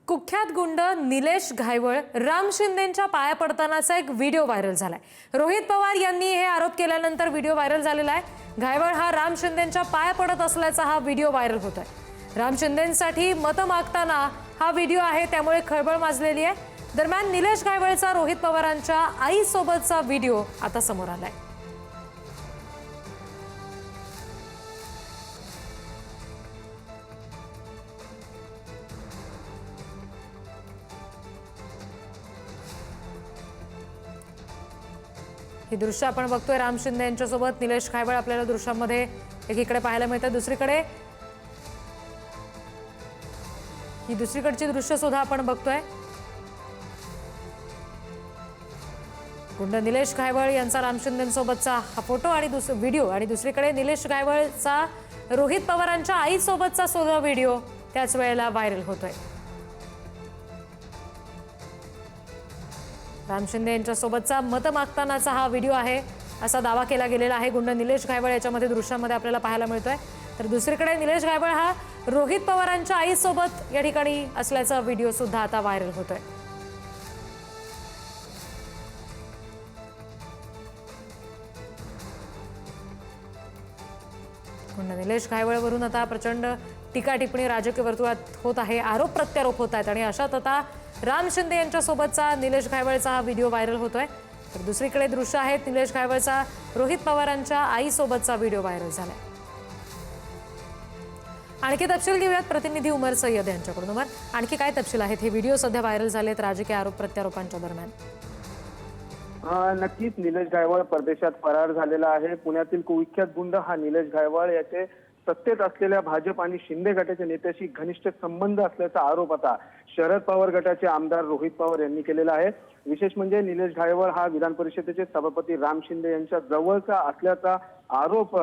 कुख्यात गुंड निलेश घायवळ राम शिंदेंच्या पाया पडतानाचा एक व्हिडिओ व्हायरल झालाय। रोहित पवार यांनी हे आरोप केल्यानंतर व्हिडिओ व्हायरल झालेला आहे। घायवळ हा राम शिंदेंच्या पाया पडत असल्याचा हा व्हिडिओ व्हायरल होतोय। राम शिंदेंसाठी मतं मागताना हा व्हिडिओ आहे, त्यामुळे खळबळ माजलेली आहे। दरम्यान निलेश घायवळचा रोहित पवारांच्या आईसोबतचा व्हिडिओ आता समोर आलाय। ही दृश्य आपण बघतोय राम शिंदे यांच्यासोबत निलेश घायवळ आपल्याला दृश्यामध्ये एकीकडे पाहायला मिळतात, दुसरीकडे ही दुसरीकडची दृश्य सुद्धा आपण बघतोय। गुंड निलेश घायवळ यांचा राम शिंदेंसोबतचा हा फोटो आणि व्हिडिओ, आणि दुसरीकडे निलेश घायवळचा रोहित पवारांच्या आईसोबतचा सुद्धा व्हिडिओ त्याच वेळेला व्हायरल होतोय। राम शिंदे यांच्यासोबतचा मतं मागतानाचा हा व्हिडिओ आहे असा दावा केला गेलेला आहे। गुंड निलेश घायवळ याच्यामध्ये दृश्यामध्ये आपल्याला पाहायला मिळतोय, तर दुसरीकडे निलेश घायवळ हा रोहित पवारांच्या आईसोबत या ठिकाणी असल्याचा व्हिडिओ सुद्धा आता व्हायरल होतोय। गुंड निलेश घायवळवरून आता प्रचंड टीका टिप्पणी राजकीय वर्तुळात होत आहे, आरोप प्रत्यारोप होत आहेत, आणि अशात आता राम शिंदे यांच्यासोबतचा निलेश घायवळचा हा व्हिडिओ व्हायरल होतोय। तर दुसरीकडे दृश्य आहेत निलेश घायवळचा रोहित पवारांच्या आईसोबतचा व्हिडिओ व्हायरल झालाय। आणखी तपशील घेऊयात प्रतिनिधी उमर सय्यद यांच्याकडून। उमर, आणखी काय तपशील आहेत? हे व्हिडिओ सध्या व्हायरल झालेत राजकीय आरोप प्रत्यारोपांच्या दरम्यान। नक्कीच निलेश घायवळ परदेशात फरार झालेला आहे। पुण्यातील कुख्यात गुंड हा निलेश घायवळ याचे सत्तेत असलेल्या भाजप आणि शिंदे गटाच्या नेत्याशी घनिष्ठ संबंध असल्याचा आरोप आता शरद पवार गटाचे आमदार रोहित पवार यांनी केलेला आहे। विशेष म्हणजे निलेश घायवळ हा विधान परिषदेचे सभापती राम शिंदे यांच्या जवळचा असल्याचा आरोप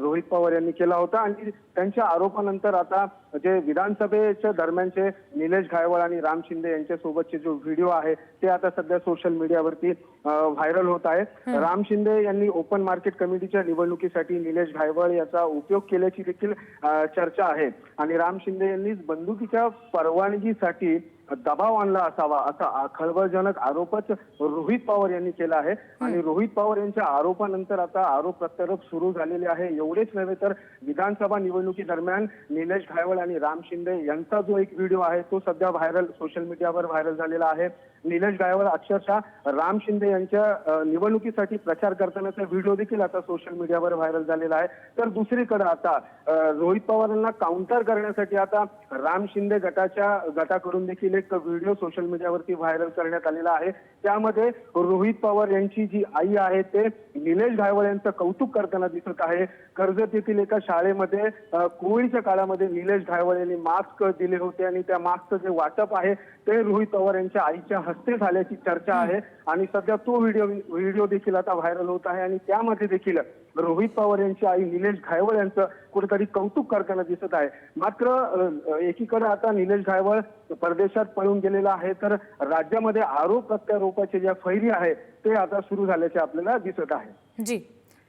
रोहित पवार यांनी केला होता, आणि त्यांच्या आरोपानंतर आता जे विधानसभेच्या दरम्यानचे निलेश घायवळ आणि राम शिंदे यांच्या सोबतचे जो व्हिडिओ आहे ते आता सध्या सोशल मीडियावरती व्हायरल होत आहे। राम शिंदे यांनी ओपन मार्केट कमिटीच्या निवडणुकीसाठी निलेश घायवळ याचा उपयोग केल्याची देखील चर्चा आहे, आणि राम शिंदे यांनी बंदुकीच्या परवानगीसाठी दबाव आणला असावा असा खळबळजनक आरोपच रोहित पवार यांनी केला आहे। आणि रोहित पवार यांच्या आरोपानंतर आता आरोप प्रत्यारोप सुरू झालेले आहे। एवढेच नव्हे तर विधानसभा निवडणुकी दरम्यान निलेश घायवळ आणि राम शिंदे यांचा जो एक व्हिडिओ आहे तो सध्या सोशल मीडियावर व्हायरल झालेला आहे। निलेश घायवळ अक्षरशः राम शिंदे यांच्या निवडणुकीसाठी प्रचार करतानाचा व्हिडिओ देखील आता सोशल मीडियावर व्हायरल झालेला आहे। तर दुसरीकडे आता रोहित पवारांना काउंटर करण्यासाठी आता राम शिंदे गटाकडून देखील एक व्हिडिओ सोशल मीडियावरती व्हायरल करण्यात आलेला आहे। त्यामध्ये रोहित पवार यांची जी आई आहे ते निलेश घायवळ यांचं कौतुक करताना दिसत आहे। कर्जत येथील एका शाळेमध्ये कोविडच्या काळामध्ये निलेश घायवळ यांनी मास्क दिले होते, आणि त्या मास्कचं जे वाटप आहे ते रोहित पवार यांच्या आईच्या हस्ते झाल्याची चर्चा आहे, आणि सध्या तो व्हिडिओ देखील आता व्हायरल होत आहे, आणि त्यामध्ये देखील रोहित पवार यांची आई निलेश घायवळ यांचं कुठेतरी कौतुक करताना दिसत आहे। मात्र एकीकडे आता निलेश घायवळ परदेशात पळून गेलेला आहे, तर राज्यामध्ये आरोप प्रत्यारोपाचे ज्या फैरी आहे ते आता सुरू झाल्याचे आपल्याला दिसत आहे। जी,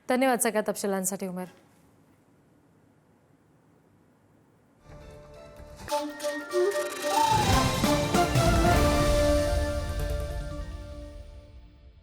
धन्यवाद सगळ्या तपशिलांसाठी उमेर।